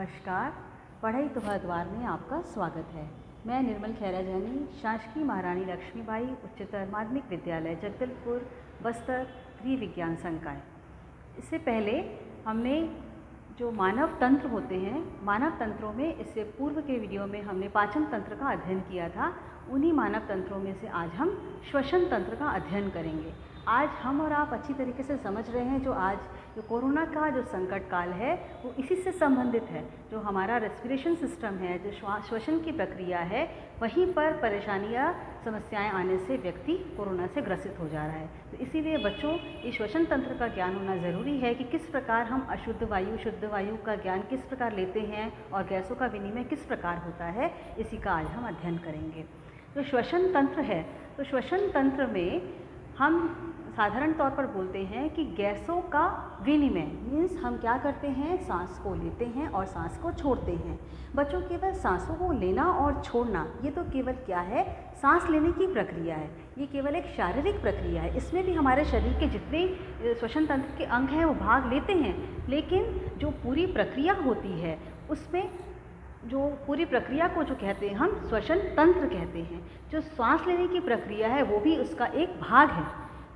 नमस्कार। पढ़ाई तुम्हारे द्वार में आपका स्वागत है। मैं निर्मल खैरा जैनी, शासकीय महारानी लक्ष्मीबाई उच्चतर माध्यमिक विद्यालय जगदलपुर बस्तर गृह विज्ञान संकाय। इससे पहले हमने जो मानव तंत्र होते हैं, मानव तंत्रों में इससे पूर्व के वीडियो में हमने पाचन तंत्र का अध्ययन किया था। उन्हीं मानव तंत्रों में से आज हम श्वसन तंत्र का अध्ययन करेंगे। आज हम और आप अच्छी तरीके से समझ रहे हैं जो कोरोना का जो संकट काल है वो इसी से संबंधित है। जो हमारा रेस्पिरेशन सिस्टम है, जो श्वसन की प्रक्रिया है, वहीं पर परेशानियां समस्याएं आने से व्यक्ति कोरोना से ग्रसित हो जा रहा है। तो इसीलिए बच्चों, इस श्वसन तंत्र का ज्ञान होना ज़रूरी है कि किस प्रकार हम अशुद्ध वायु शुद्ध वायु का ज्ञान किस प्रकार लेते हैं और गैसों का विनिमय किस प्रकार होता है, इसी का आज हम अध्ययन करेंगे। जो श्वसन तंत्र है, तो श्वसन तंत्र में हम साधारण तौर पर बोलते हैं कि गैसों का विनिमय मीन्स हम क्या करते हैं, सांस को लेते हैं और सांस को छोड़ते हैं। बच्चों, केवल सांसों को लेना और छोड़ना ये तो केवल क्या है, सांस लेने की प्रक्रिया है। ये केवल एक शारीरिक प्रक्रिया है। इसमें भी हमारे शरीर के जितने श्वसन तंत्र के अंग हैं वो भाग लेते हैं, लेकिन जो पूरी प्रक्रिया होती है उसमें जो पूरी प्रक्रिया को जो कहते हैं हम श्वसन तंत्र कहते हैं। जो सांस लेने की प्रक्रिया है वो भी उसका एक भाग है,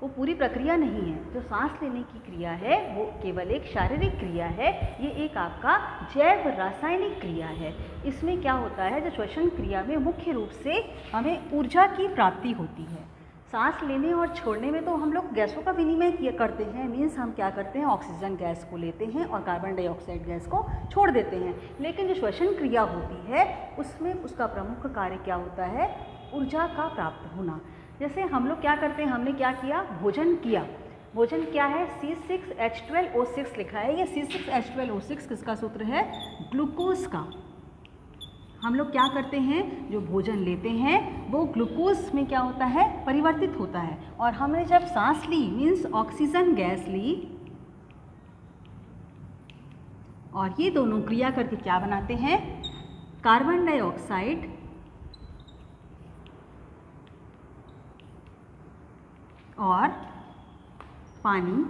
वो पूरी प्रक्रिया नहीं है। जो सांस लेने की क्रिया है वो केवल एक शारीरिक क्रिया है। ये एक आपका जैव रासायनिक क्रिया है। इसमें क्या होता है, जो श्वसन क्रिया में मुख्य रूप से हमें ऊर्जा की प्राप्ति होती है। सांस लेने और छोड़ने में तो हम लोग गैसों का विनिमय करते हैं, मीन्स हम क्या करते हैं, ऑक्सीजन गैस को लेते हैं और कार्बन डाइऑक्साइड गैस को छोड़ देते हैं। लेकिन जो श्वसन क्रिया होती है उसमें उसका प्रमुख कार्य क्या होता है, ऊर्जा का प्राप्त होना। जैसे हम लोग क्या करते हैं, हमने क्या किया, भोजन किया। भोजन क्या है, C6H12O6 लिखा है। ये C6H12O6 किसका सूत्र है, ग्लूकोज का। हम लोग क्या करते हैं, जो भोजन लेते हैं वो ग्लूकोज में क्या होता है, परिवर्तित होता है। और हमने जब सांस ली मीन्स ऑक्सीजन गैस ली और ये दोनों क्रिया करके क्या बनाते हैं, कार्बन डाइऑक्साइड और पानी,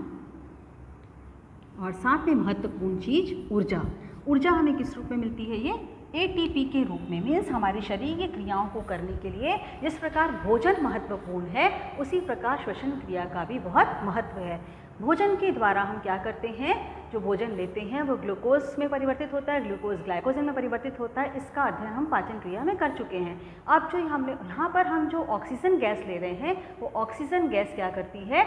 और साथ में महत्वपूर्ण चीज़ ऊर्जा। ऊर्जा हमें किस रूप में मिलती है, ये ATP के रूप में। मीन्स हमारे शरीर की क्रियाओं को करने के लिए जिस प्रकार भोजन महत्वपूर्ण है, उसी प्रकार श्वसन क्रिया का भी बहुत महत्व है। भोजन के द्वारा हम क्या करते हैं, जो भोजन लेते हैं वो ग्लूकोज में परिवर्तित होता है, ग्लूकोज ग्लाइकोजन में परिवर्तित होता है। इसका अध्ययन हम पाचन क्रिया में कर चुके हैं। अब जो हमने यहाँ पर हम जो ऑक्सीजन गैस ले रहे हैं, वो ऑक्सीजन गैस क्या करती है,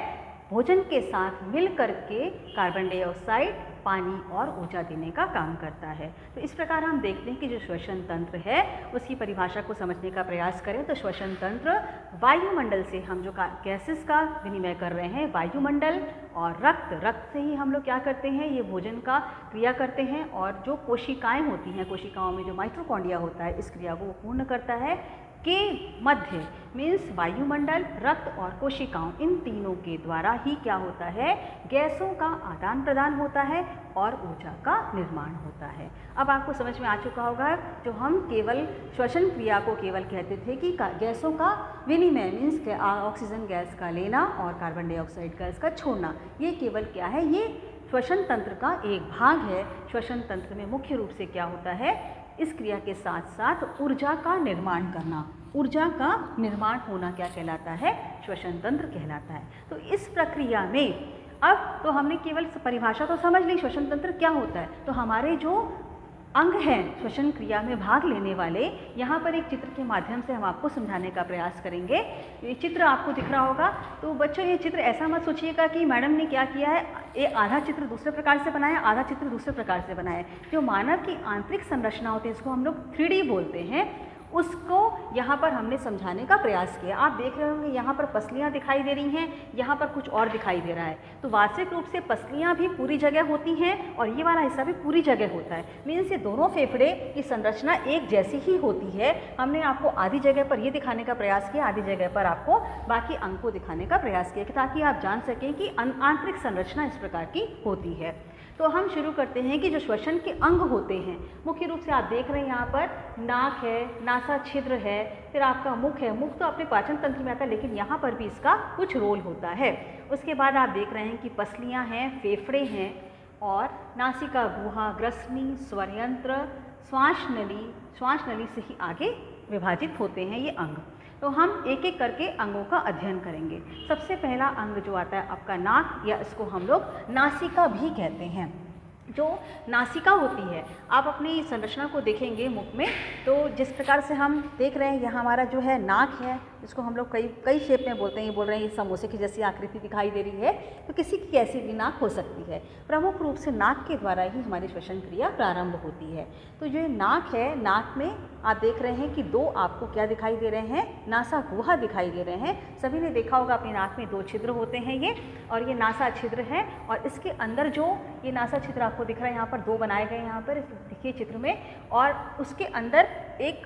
भोजन के साथ मिल करके कार्बन डाइऑक्साइड, पानी और ऊर्जा देने का काम करता है। तो इस प्रकार हम देखते हैं कि जो श्वसन तंत्र है उसकी परिभाषा को समझने का प्रयास करें तो श्वसन तंत्र वायुमंडल से हम जो गैसेस का विनिमय कर रहे हैं, वायुमंडल और रक्त से ही हम लोग क्या करते हैं, ये भोजन का क्रिया करते हैं। और जो कोशिकाएं होती हैं, कोशिकाओं में जो माइटोकॉन्ड्रिया होता है, इस क्रिया को पूर्ण करता है के मध्य मीन्स वायुमंडल, रक्त और कोशिकाओं, इन तीनों के द्वारा ही क्या होता है, गैसों का आदान प्रदान होता है और ऊर्जा का निर्माण होता है। अब आपको समझ में आ चुका होगा, जो हम केवल श्वसन क्रिया को केवल कहते थे कि गैसों का विनिमय मीन्स ऑक्सीजन गैस का लेना और कार्बन डाइऑक्साइड गैस का छोड़ना, ये केवल क्या है, ये श्वसन तंत्र का एक भाग है। श्वसन तंत्र में मुख्य रूप से क्या होता है, इस क्रिया के साथ साथ ऊर्जा का निर्माण करना, ऊर्जा का निर्माण होना क्या कहलाता है, श्वसन तंत्र कहलाता है। तो इस प्रक्रिया में अब तो हमने केवल परिभाषा तो समझ ली, श्वसन तंत्र क्या होता है। तो हमारे जो अंग हैं श्वसन क्रिया में भाग लेने वाले, यहाँ पर एक चित्र के माध्यम से हम आपको समझाने का प्रयास करेंगे। ये चित्र आपको दिख रहा होगा। तो बच्चों, ये चित्र ऐसा मत सोचिएगा कि मैडम ने क्या किया है, ये आधा चित्र दूसरे प्रकार से बनाया, आधा चित्र दूसरे प्रकार से बनाया। जो मानव की आंतरिक संरचना होती है, इसको हम लोग 3D बोलते हैं, उसको यहाँ पर हमने समझाने का प्रयास किया। आप देख रहे होंगे यहाँ पर पसलियाँ दिखाई दे रही हैं, यहाँ पर कुछ और दिखाई दे रहा है। तो वास्तविक रूप से पसलियाँ भी पूरी जगह होती हैं और ये वाला हिस्सा भी पूरी जगह होता है। मीन्स ये दोनों फेफड़े की संरचना एक जैसी ही होती है। हमने आपको आधी जगह पर ये दिखाने का प्रयास किया, आधी जगह पर आपको बाकी अंग को दिखाने का प्रयास किया, ताकि आप जान सकें कि आंतरिक संरचना इस प्रकार की होती है। तो हम शुरू करते हैं कि जो श्वसन के अंग होते हैं, मुख्य रूप से आप देख रहे हैं यहाँ पर नाक है, नासा छिद्र है, फिर आपका मुख है। मुख तो अपने पाचन तंत्र में आता है, लेकिन यहाँ पर भी इसका कुछ रोल होता है। उसके बाद आप देख रहे हैं कि पसलियाँ हैं, फेफड़े हैं और नासिका गुहा, ग्रसनी, स्वरयंत्र, श्वास नली से ही आगे विभाजित होते हैं ये अंग। तो हम एक एक करके अंगों का अध्ययन करेंगे। सबसे पहला अंग जो आता है आपका नाक, या इसको हम लोग नासिका भी कहते हैं। जो नासिका होती है, आप अपनी संरचना को देखेंगे मुख में, तो जिस प्रकार से हम देख रहे हैं यहाँ हमारा जो है नाक है, जिसको हम लोग कई शेप में बोलते हैं, ये बोल रहे हैं ये समोसे की जैसी आकृति दिखाई दे रही है, तो किसी की कैसी भी नाक हो सकती है। प्रमुख रूप से नाक के द्वारा ही हमारी श्वसन क्रिया प्रारंभ होती है। तो जो नाक है, नाक में आप देख रहे हैं कि दो आपको क्या दिखाई दे रहे हैं, नासा गुहा दिखाई दे रहे हैं। सभी ने देखा होगा अपनी नाक में 2 छिद्र होते हैं ये, और ये नासा छिद्र है, और इसके अंदर जो ये नासा छिद्र आपको दिख रहा है, यहाँ पर 2 बनाए गए यहाँ पर देखिए चित्र में, और उसके अंदर एक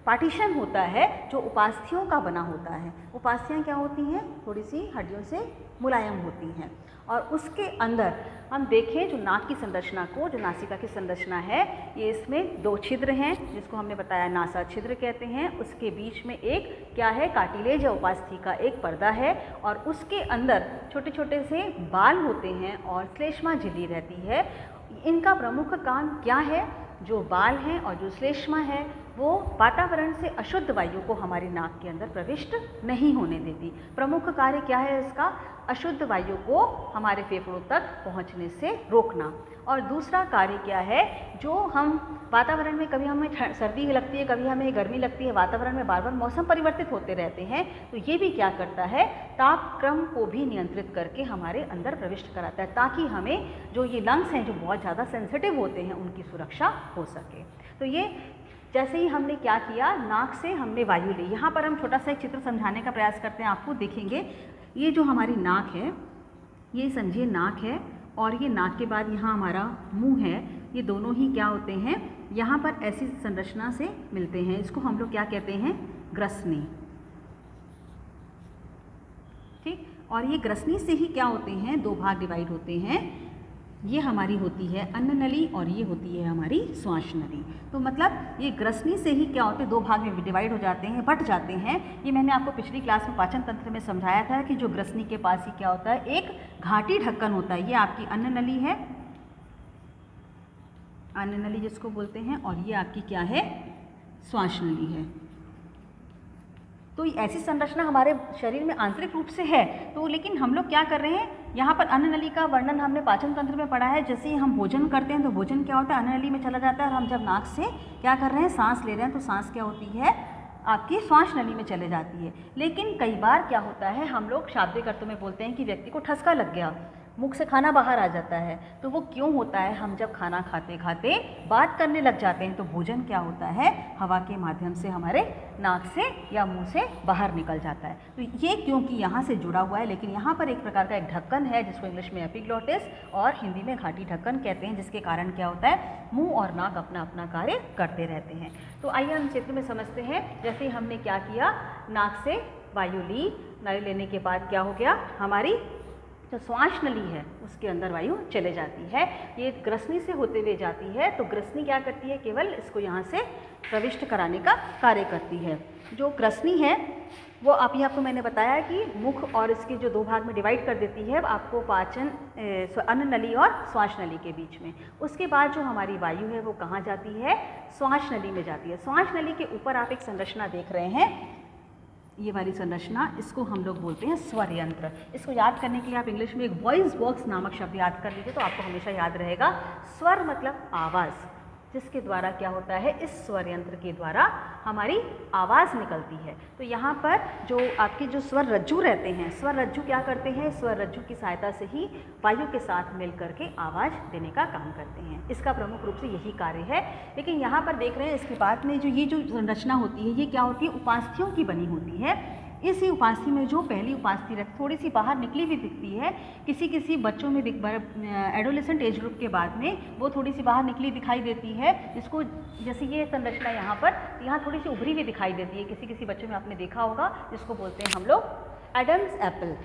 पार्टीशन होता है जो उपास्थियों का बना होता है। उपास्थियाँ क्या होती हैं, थोड़ी सी हड्डियों से मुलायम होती हैं, और उसके अंदर हम देखें जो नाक की संरचना को, जो नासिका की संरचना है, ये इसमें 2 छिद्र हैं जिसको हमने बताया नासा छिद्र कहते हैं। उसके बीच में एक क्या है, कार्टिलेज या उपास्थि का एक पर्दा है, और उसके अंदर छोटे छोटे से बाल होते हैं और श्लेष्मा झिल्ली रहती है। इनका प्रमुख काम क्या है, जो बाल हैं और जो श्लेष्मा है वो वातावरण से अशुद्ध वायु को हमारी नाक के अंदर प्रविष्ट नहीं होने देती। प्रमुख कार्य क्या है इसका, अशुद्ध वायु को हमारे फेफड़ों तक पहुंचने से रोकना। और दूसरा कार्य क्या है, जो हम वातावरण में कभी हमें सर्दी लगती है, कभी हमें गर्मी लगती है, वातावरण में बार बार मौसम परिवर्तित होते रहते हैं, तो ये भी क्या करता है, तापक्रम को भी नियंत्रित करके हमारे अंदर प्रविष्ट कराता है, ताकि हमें जो ये लंग्स हैं जो बहुत ज़्यादा सेंसिटिव होते हैं उनकी सुरक्षा हो सके। तो ये जैसे ही हमने क्या किया, नाक से हमने वायु ली। यहाँ पर हम छोटा सा एक चित्र समझाने का प्रयास करते हैं, आपको देखेंगे ये जो हमारी नाक है, ये समझिए नाक है, और ये नाक के बाद यहाँ हमारा मुंह है, ये दोनों ही क्या होते हैं, यहाँ पर ऐसी संरचना से मिलते हैं। इसको हम लोग क्या कहते हैं, ग्रसनी। ठीक, और ये ग्रसनी से ही क्या होते हैं, 2 भाग डिवाइड होते हैं। ये हमारी होती है अन्न नली और ये होती है हमारी श्वास नली। तो मतलब ये ग्रसनी से ही क्या होते हैं, 2 भाग में डिवाइड हो जाते हैं, बट जाते हैं। ये मैंने आपको पिछली क्लास में पाचन तंत्र में समझाया था कि जो ग्रसनी के पास ही क्या होता है, एक घाटी ढक्कन होता है। ये आपकी अन्न नली है, अन्न नली जिसको बोलते हैं, और ये आपकी क्या है, श्वास नली है। तो ऐसी संरचना हमारे शरीर में आंतरिक रूप से है। तो लेकिन हम लोग क्या कर रहे हैं, यहाँ पर अन्न नली का वर्णन हमने पाचन तंत्र में पढ़ा है। जैसे ही हम भोजन करते हैं तो भोजन क्या होता है, अन्न नली में चला जाता है, और हम जब नाक से क्या कर रहे हैं, सांस ले रहे हैं, तो सांस क्या होती है, आपकी श्वास नली में चले जाती है। लेकिन कई बार क्या होता है, हम लोग शाब्दिक अर्थों में बोलते हैं कि व्यक्ति को ठसका लग गया, मुख से खाना बाहर आ जाता है। तो वो क्यों होता है, हम जब खाना खाते खाते बात करने लग जाते हैं तो भोजन क्या होता है, हवा के माध्यम से हमारे नाक से या मुंह से बाहर निकल जाता है। तो ये क्योंकि यहाँ से जुड़ा हुआ है, लेकिन यहाँ पर एक प्रकार का एक ढक्कन है जिसको इंग्लिश में एपिग्लोटिस और हिंदी में घाटी ढक्कन कहते हैं, जिसके कारण क्या होता है, मुंह और नाक अपना अपना कार्य करते रहते हैं। तो आइए हम चित्र में समझते हैं। जैसे हमने क्या किया, नाक से वायु ली, वायु लेने के बाद क्या हो गया, हमारी जो श्वास नली है उसके अंदर वायु चले जाती है। ये ग्रसनी से होते हुए जाती है। तो ग्रसनी क्या करती है, केवल इसको यहाँ से प्रविष्ट कराने का कार्य करती है। जो ग्रसनी है वो आपको मैंने बताया कि मुख और इसके जो 2 भाग में डिवाइड कर देती है आपको पाचन अन्न नली और श्वास नली के बीच में। उसके बाद जो हमारी वायु है वो कहाँ जाती है, श्वास नली में जाती है। श्वास नली के ऊपर आप एक संरचना देख रहे हैं, ये वाली संरचना, इसको हम लोग बोलते हैं स्वर यंत्र। इसको याद करने के लिए आप इंग्लिश में एक वॉइस बॉक्स नामक शब्द याद कर लीजिए तो आपको हमेशा याद रहेगा। स्वर मतलब आवाज़, जिसके द्वारा क्या होता है, इस स्वर यंत्र के द्वारा हमारी आवाज़ निकलती है। तो यहाँ पर जो आपके जो स्वर रज्जु रहते हैं, स्वर रज्जु क्या करते हैं, स्वर रज्जु की सहायता से ही वायु के साथ मिल करके आवाज़ देने का काम करते हैं। इसका प्रमुख रूप से यही कार्य है। लेकिन यहाँ पर देख रहे हैं इसके बाद में जो ये जो संरचना होती है ये क्या होती है, उपास्थियों की बनी होती है। इसी उपास्थि में जो पहली उपास्थि रहती थोड़ी सी बाहर निकली हुई दिखती है, किसी बच्चों में एडोलेसेंट एज ग्रुप के बाद में वो थोड़ी सी बाहर निकली दिखाई देती है। इसको जैसे ये संरचना यहाँ पर यहाँ थोड़ी सी उभरी हुई दिखाई देती है, किसी बच्चों में आपने देखा होगा, जिसको बोलते हैं हम लोग एडम्स एप्पल।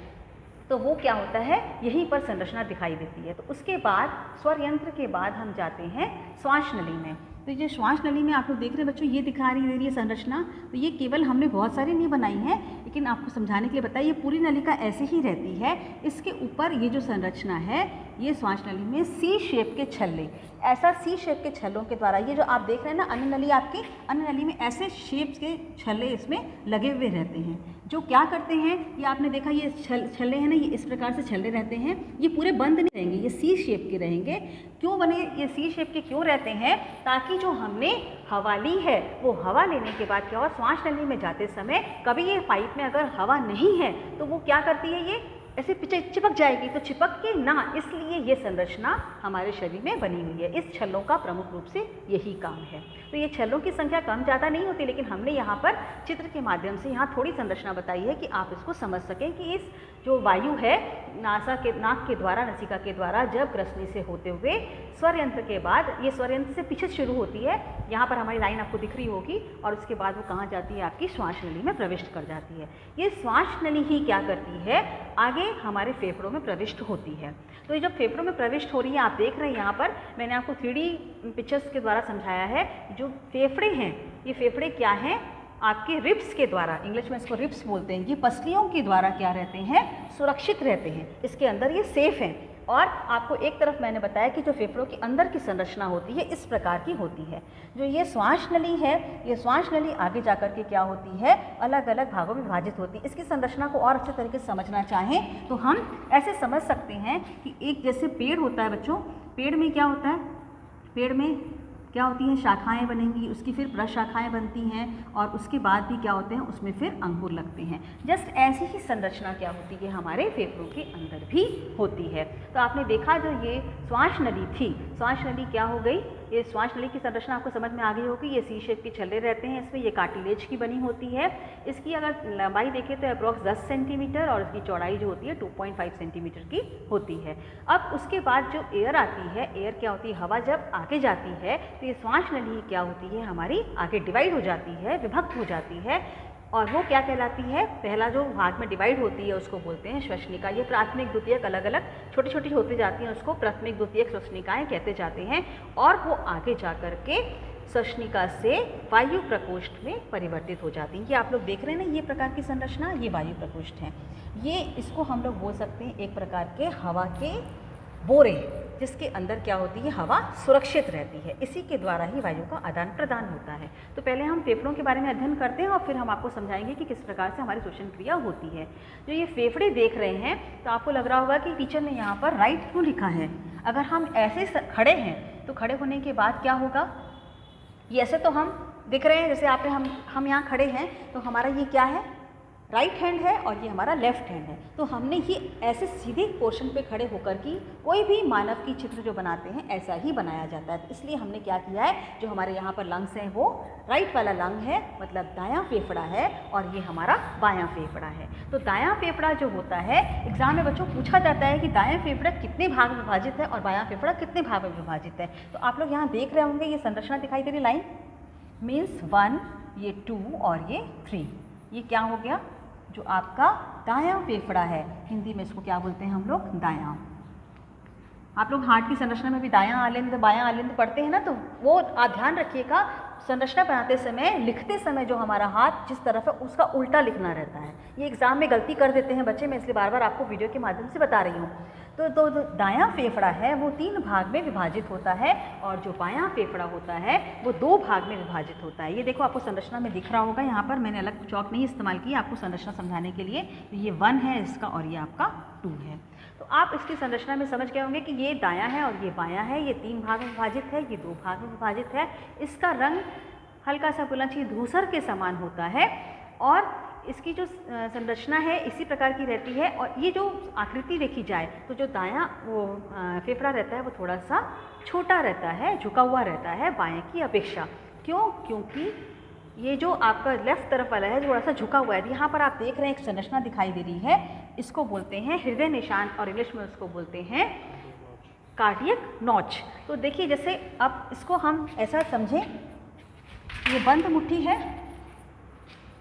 तो वो क्या होता है, यहीं पर संरचना दिखाई देती है। तो उसके बाद स्वर यंत्र के बाद हम जाते हैं श्वास नली में। तो ये श्वास नली में आप लोग देख रहे हैं बच्चों, ये दिखा रही है संरचना। तो ये केवल हमने बहुत सारी नहीं बनाई है, लेकिन आपको समझाने के लिए बताया, ये पूरी नलिका ऐसे ही रहती है। इसके ऊपर ये जो संरचना है, ये श्वास नली में सी शेप के छल्ले, ऐसा सी शेप के छल्लों के द्वारा, ये जो आप देख रहे हैं ना अन्न नली, आपकी अन्न नली में ऐसे शेप्स के छल्ले इसमें लगे हुए रहते हैं, जो क्या करते हैं, ये आपने देखा ये छल्ले हैं ना, ये इस प्रकार से छल्ले रहते हैं। ये पूरे बंद नहीं रहेंगे, ये सी शेप के रहेंगे। क्यों बने ये सी शेप के, क्यों रहते हैं? ताकि जो हमने हवा ली है, वो हवा लेने के बाद क्या हुआ, श्वास नली में जाते समय कभी ये पाइप में अगर हवा नहीं है तो वो क्या करती है, ये ऐसे पीछे चिपक जाएगी, तो चिपक के ना, इसलिए ये संरचना हमारे शरीर में बनी हुई है। इस छल्लों का प्रमुख रूप से यही काम है। तो ये छल्लों की संख्या कम ज़्यादा नहीं होती, लेकिन हमने यहाँ पर चित्र के माध्यम से यहाँ थोड़ी संरचना बताई है कि आप इसको समझ सकें कि इस जो वायु है नाक के द्वारा, नसिका के द्वारा जब ग्रसनी से होते हुए स्वर यंत्र के बाद, ये स्वर यंत्र से पीछे शुरू होती है, यहाँ पर हमारी लाइन आपको दिख रही होगी, और उसके बाद वो कहाँ जाती है, आपकी श्वास नली में प्रविष्ट कर जाती है। ये श्वास नली ही क्या करती है, आगे हमारे फेफड़ों में प्रविष्ट होती है। तो ये जब फेफड़ों में प्रविष्ट हो रही है, आप देख रहे हैं यहाँ पर मैंने आपको 3D पिक्चर्स के द्वारा समझाया है। जो फेफड़े हैं, ये फेफड़े क्या हैं, आपके रिब्स के द्वारा, इंग्लिश में इसको रिब्स बोलते हैं, ये पसलियों के द्वारा क्या रहते हैं, सुरक्षित रहते हैं, इसके अंदर ये सेफ हैं। और आपको एक तरफ मैंने बताया कि जो फेफड़ों के अंदर की संरचना होती है इस प्रकार की होती है। जो ये श्वास नली है, ये श्वास नली आगे जाकर के क्या होती है, अलग अलग भागों में विभाजित होती है। इसकी संरचना को और अच्छे तरीके से समझना चाहें तो हम ऐसे समझ सकते हैं कि एक जैसे पेड़ होता है बच्चों, पेड़ में क्या होता है, पेड़ में क्या होती हैं, शाखाएं बनेंगी, उसकी फिर प्रशाखाएं बनती हैं, और उसके बाद भी क्या होते हैं, उसमें फिर अंकुर लगते हैं। जस्ट ऐसी ही संरचना क्या होती है, हमारे फेफड़ों के अंदर भी होती है। तो आपने देखा जो ये श्वास नली थी, श्वास नली क्या हो गई, ये श्वास नली की संरचना आपको समझ में आ गई होगी। ये सी शेप के छल्ले रहते हैं इसमें, ये कार्टिलेज की बनी होती है। इसकी अगर लंबाई देखें तो अप्रॉक्स 10 सेंटीमीटर, और इसकी चौड़ाई जो होती है 2.5 सेंटीमीटर की होती है। अब उसके बाद जो एयर आती है, एयर क्या होती है, हवा जब आगे जाती है तो ये श्वास नली क्या होती है, हमारी आगे डिवाइड हो जाती है, विभक्त हो जाती है, और वो क्या कहलाती है, पहला जो भाग में डिवाइड होती है उसको बोलते हैं श्वसनिका। ये प्राथमिक द्वितीयक अलग अलग छोटी छोटी होती जाती हैं, उसको प्राथमिक द्वितीयक श्वसनिकाएं कहते जाते हैं, और वो आगे जा कर के श्वसनिका से वायु प्रकोष्ठ में परिवर्तित हो जाती हैं। ये आप लोग देख रहे हैं ना, ये प्रकार की संरचना, ये वायु प्रकोष्ठ है। ये इसको हम लोग बोल सकते हैं एक प्रकार के हवा के बोरे, जिसके अंदर क्या होती है, हवा सुरक्षित रहती है। इसी के द्वारा ही वायु का आदान प्रदान होता है। तो पहले हम फेफड़ों के बारे में अध्ययन करते हैं, और फिर हम आपको समझाएंगे कि किस प्रकार से हमारी श्वसन क्रिया होती है। जो ये फेफड़े देख रहे हैं, तो आपको लग रहा होगा कि टीचर ने यहाँ पर राइट क्यों लिखा है। अगर हम ऐसे खड़े हैं तो खड़े होने के बाद क्या होगा, ये ऐसे तो हम दिख रहे हैं, जैसे आपने हम यहाँ खड़े हैं तो हमारा ये क्या है, राइट हैंड है, और ये हमारा लेफ्ट हैंड है। तो हमने ये ऐसे सीधे पोर्शन पे खड़े होकर की कोई भी मानव की चित्र जो बनाते हैं ऐसा ही बनाया जाता है। तो इसलिए हमने क्या किया है, जो हमारे यहाँ पर लंग्स हैं वो राइट वाला लंग है, मतलब दायां फेफड़ा है, और ये हमारा बायां फेफड़ा है। तो दायां फेफड़ा जो होता है, एग्जाम में बच्चों पूछा जाता है कि दायां फेफड़ा कितने भाग में विभाजित है और बायां फेफड़ा कितने भाग में विभाजित है। तो आप लोग यहाँ देख रहे होंगे, ये संरचना दिखाई दे रही लाइन, मीन्स 1, ये 2 और ये 3, ये क्या हो गया, जो आपका दायां फेफड़ा है। हिंदी में इसको क्या बोलते हैं हम लोग, दायां। आप लोग हार्ट की संरचना में भी दायां आलिंद बायां आलिंद पढ़ते हैं ना, तो वो आप ध्यान रखिएगा, संरचना बनाते समय, लिखते समय जो हमारा हाथ जिस तरफ है उसका उल्टा लिखना रहता है। ये एग्जाम में गलती कर देते हैं बच्चे, मैं इसलिए बार बार आपको वीडियो के माध्यम से बता रही हूँ। तो दायां फेफड़ा है वो 3 भाग में विभाजित होता है, और जो बायां फेफड़ा होता है वो 2 भाग में विभाजित होता है। ये देखो आपको संरचना में दिख रहा होगा, यहाँ पर मैंने अलग चौक नहीं इस्तेमाल की आपको संरचना समझाने के लिए। तो ये 1 है इसका, और ये आपका 2 है। तो आप इसकी संरचना में समझ गए होंगे कि ये दायां है और ये बायां है, ये 3 भाग में विभाजित है, ये 2 भाग में विभाजित है। इसका रंग हल्का सा बोलना चाहिए धूसर के समान होता है, और इसकी जो संरचना है इसी प्रकार की रहती है। और ये जो आकृति देखी जाए तो जो दायां वो फेफड़ा रहता है वो थोड़ा सा छोटा रहता है, झुका हुआ रहता है बाएं की अपेक्षा। क्यों? क्योंकि ये जो आपका लेफ्ट तरफ वाला है थोड़ा सा झुका हुआ है। यहाँ पर आप देख रहे हैं एक संरचना दिखाई दे रही है, इसको बोलते हैं हृदय निशान, और इंग्लिश में उसको बोलते हैं कार्डियक नॉच। तो देखिए, जैसे अब इसको हम ऐसा समझें, ये बंद मुट्ठी है,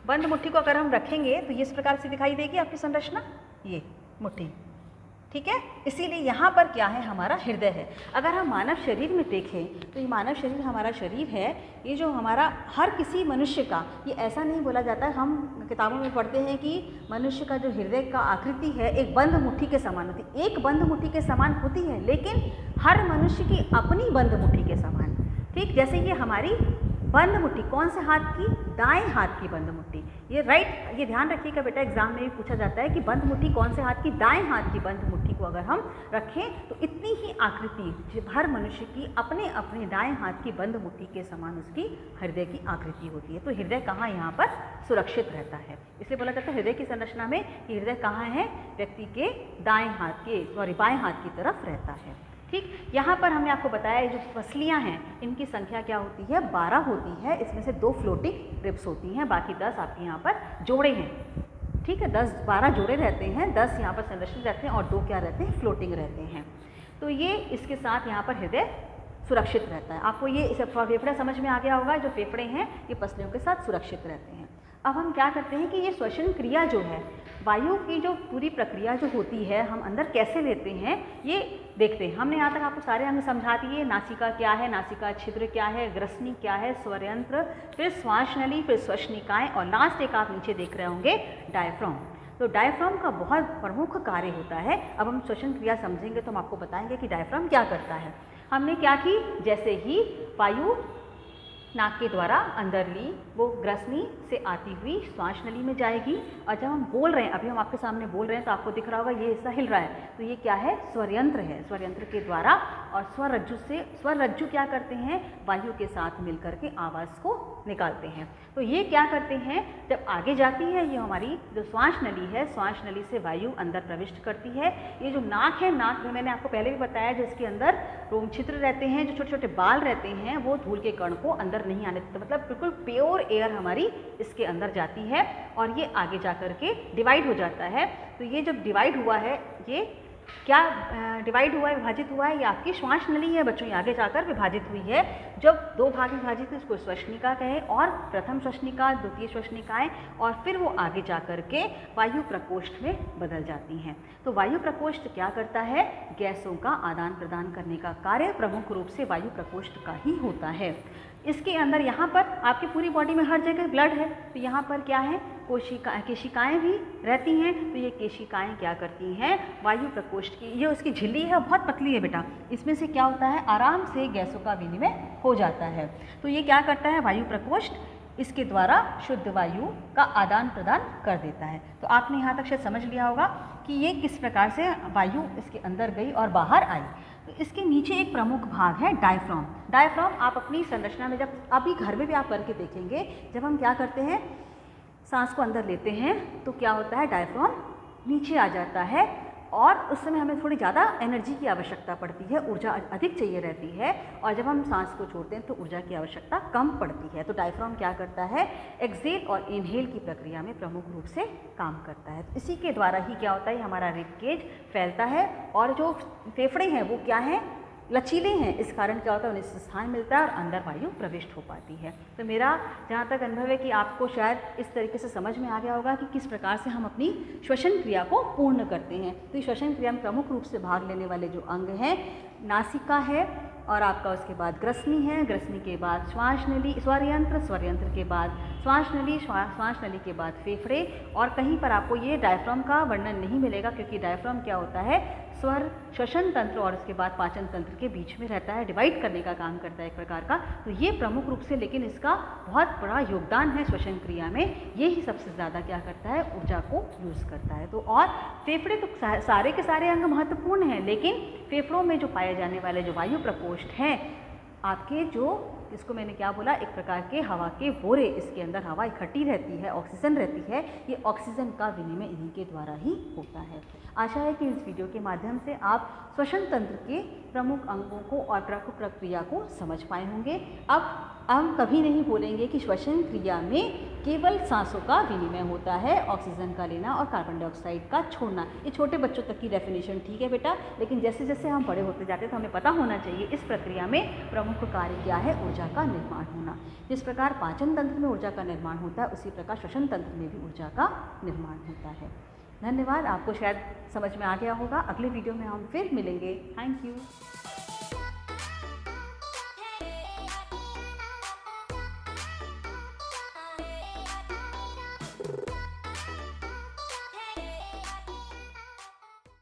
बंद मुट्ठी को अगर हम रखेंगे तो ये इस प्रकार से दिखाई देगी आपकी संरचना, ये मुट्ठी, ठीक है। इसीलिए यहाँ पर क्या है, हमारा हृदय है। अगर हम मानव शरीर में देखें तो ये मानव शरीर हमारा शरीर है, ये जो हमारा हर किसी मनुष्य का, ये ऐसा नहीं बोला जाता है, हम किताबों में पढ़ते हैं कि मनुष्य का जो हृदय का आकृति है एक बंद मुट्ठी के समान होती है, एक बंद मुट्ठी के समान होती है, लेकिन हर मनुष्य की अपनी बंद मुट्ठी के समान। ठीक, जैसे ये हमारी बंद मुट्ठी, कौन से हाथ की, दाएं हाथ की बंद मुट्ठी, ये राइट, ये ध्यान रखिएगा बेटा, एग्जाम में भी पूछा जाता है कि बंद मुट्ठी कौन से हाथ की, दाएं हाथ की बंद मुट्ठी को अगर हम रखें तो इतनी ही आकृति हर मनुष्य की अपने अपने दाएं हाथ की बंद मुट्ठी के समान उसकी हृदय की आकृति होती है। तो हृदय कहाँ यहाँ पर सुरक्षित रहता है, इसलिए बोला जाता है हृदय की संरचना में कि हृदय कहाँ है, व्यक्ति के दाएं हाथ के बाएं हाथ की तरफ रहता है। ठीक, यहाँ पर हमने आपको बताया जो पसलियाँ हैं इनकी संख्या क्या होती है, 12 होती है। इसमें से 2 फ्लोटिंग रिब्स होती हैं, बाकी 10 आपके यहाँ पर जोड़े हैं। ठीक है, 10-12 जोड़े रहते हैं, 10 यहाँ पर संरक्षित रहते हैं और 2 क्या रहते हैं, फ्लोटिंग रहते हैं। तो ये इसके साथ यहाँ पर हृदय सुरक्षित रहता है। आपको ये फेफड़ा समझ में आ गया होगा, जो फेफड़े हैं ये पसलियों के साथ सुरक्षित रहते हैं। अब हम क्या करते हैं कि ये श्वसन क्रिया जो है, वायु की जो पूरी प्रक्रिया जो होती है, हम अंदर कैसे लेते हैं ये देखते हैं। हमने यहाँ तक आपको सारे अंग समझा दिए, नासिका क्या है, नासिका छिद्र क्या है, ग्रसनी क्या है, स्वरयंत्र, फिर श्वास नली, फिर श्वसनिकाएँ और लास्ट एक आप नीचे देख रहे होंगे डायफ्राम। तो डायफ्राम का बहुत प्रमुख कार्य होता है। अब हम श्वसन क्रिया समझेंगे तो हम आपको बताएंगे कि डायफ्राम क्या करता है। हमने क्या की, जैसे ही वायु नाक के द्वारा अंदर ली, वो ग्रसनी से आती हुई श्वास नली में जाएगी और जब हम बोल रहे हैं, अभी हम आपके सामने बोल रहे हैं तो आपको दिख रहा होगा ये हिस्सा हिल रहा है, तो ये क्या है, स्वरयंत्र है। स्वरयंत्र के द्वारा और स्वरज्जु क्या करते हैं, वायु के साथ मिलकर के आवाज़ को निकालते हैं। तो ये क्या करते हैं, जब आगे जाती है ये हमारी जो श्वास नली है, श्वास नली से वायु अंदर प्रविष्ट करती है। ये जो नाक है, नाक में मैंने आपको पहले भी बताया जिसके अंदर रोम छिद्र रहते हैं, जो छोटे छोटे बाल रहते हैं, वो धूल के कण को अंदर नहीं आने देते, मतलब बिल्कुल प्योर एयर हमारी इसके अंदर जाती है और ये आगे जा कर के डिवाइड हो जाता है। तो ये जब डिवाइड हुआ है, ये क्या डिवाइड हुआ है, विभाजित हुआ है, ये आपकी श्वास नली है बच्चों, ये आगे जाकर विभाजित हुई है। जब 2 भाग विभाजित हुई इसको श्वसनिका कहे, और प्रथम श्वसनिका, द्वितीय श्वसनिकाएँ, और फिर वो आगे जाकर के वायु प्रकोष्ठ में बदल जाती हैं। तो वायु प्रकोष्ठ क्या करता है, गैसों का आदान प्रदान करने का कार्य प्रमुख रूप से वायु प्रकोष्ठ का ही होता है। इसके अंदर यहाँ पर आपकी पूरी बॉडी में हर जगह ब्लड है, तो यहाँ पर क्या है, केशिकाएँ भी रहती हैं। तो ये केशिकाएँ क्या करती हैं, वायु प्रकोष्ठ की, ये उसकी झिल्ली है, बहुत पतली है बेटा, इसमें से क्या होता है, आराम से गैसों का विनिमय हो जाता है। तो ये क्या करता है, वायु प्रकोष्ठ इसके द्वारा शुद्ध वायु का आदान प्रदान कर देता है। तो आपने यहाँ तक शायद समझ लिया होगा कि ये किस प्रकार से वायु इसके अंदर गई और बाहर आई। तो इसके नीचे एक प्रमुख भाग है डायफ्राम। डायफ्राम आप अपनी संरचना में, जब अभी घर में भी आप करके देखेंगे, जब हम क्या करते हैं, सांस को अंदर लेते हैं तो क्या होता है, डायफ्राम नीचे आ जाता है और उस समय हमें थोड़ी ज़्यादा एनर्जी की आवश्यकता पड़ती है, ऊर्जा अधिक चाहिए रहती है, और जब हम सांस को छोड़ते हैं तो ऊर्जा की आवश्यकता कम पड़ती है। तो डायफ्राम क्या करता है, एक्सेल और इनहेल की प्रक्रिया में प्रमुख रूप से काम करता है। इसी के द्वारा ही क्या होता है, हमारा रिब केज फैलता है और जो फेफड़े हैं वो क्या हैं, लचीले हैं, इस कारण क्या होता है, उन्हें स्थान मिलता है और अंदर वायु प्रविष्ट हो पाती है। तो मेरा जहाँ तक अनुभव है कि आपको शायद इस तरीके से समझ में आ गया होगा कि किस प्रकार से हम अपनी श्वसन क्रिया को पूर्ण करते हैं। तो इस श्वसन क्रिया में प्रमुख रूप से भाग लेने वाले जो अंग हैं, नासिका है, और आपका उसके बाद ग्रसनी है, ग्रसनी के बाद श्वास नली, स्वरयंत्र, स्वरयंत्र के बाद श्वास नली, श्वास नली के बाद फेफड़े, और कहीं पर आपको ये डायफ्राम का वर्णन नहीं मिलेगा, क्योंकि डायफ्राम क्या होता है, स्वर श्वसन तंत्र और उसके बाद पाचन तंत्र के बीच में रहता है, डिवाइड करने का काम करता है एक प्रकार का। तो ये प्रमुख रूप से, लेकिन इसका बहुत बड़ा योगदान है श्वसन क्रिया में, ये ही सबसे ज़्यादा क्या करता है, ऊर्जा को यूज़ करता है। तो और फेफड़े तो सारे के सारे अंग महत्वपूर्ण हैं, लेकिन फेफड़ों में जो पाए जाने वाले जो वायु प्रकोष्ठ हैं आपके, जो इसको मैंने क्या बोला, एक प्रकार के हवा के बोरे, इसके अंदर हवा इकट्ठी रहती है, ऑक्सीजन रहती है, ये ऑक्सीजन का विनिमय इन्हीं के द्वारा ही होता है। आशा है कि इस वीडियो के माध्यम से आप श्वसन तंत्र के प्रमुख अंगों को और प्रमुख प्रक्रिया को समझ पाए होंगे। अब हम कभी नहीं बोलेंगे कि श्वसन क्रिया में केवल सांसों का विनिमय होता है, ऑक्सीजन का लेना और कार्बन डाइऑक्साइड का छोड़ना। ये छोटे बच्चों तक की डेफिनेशन ठीक है बेटा, लेकिन जैसे जैसे हम बड़े होते जाते हैं तो हमें पता होना चाहिए इस प्रक्रिया में प्रमुख कार्य क्या है, ऊर्जा का निर्माण होना। जिस प्रकार पाचन तंत्र में ऊर्जा का निर्माण होता है, उसी प्रकार श्वसन तंत्र में भी ऊर्जा का निर्माण होता है। धन्यवाद। आपको शायद समझ में आ गया होगा। अगले वीडियो में हम फिर मिलेंगे। Thank you.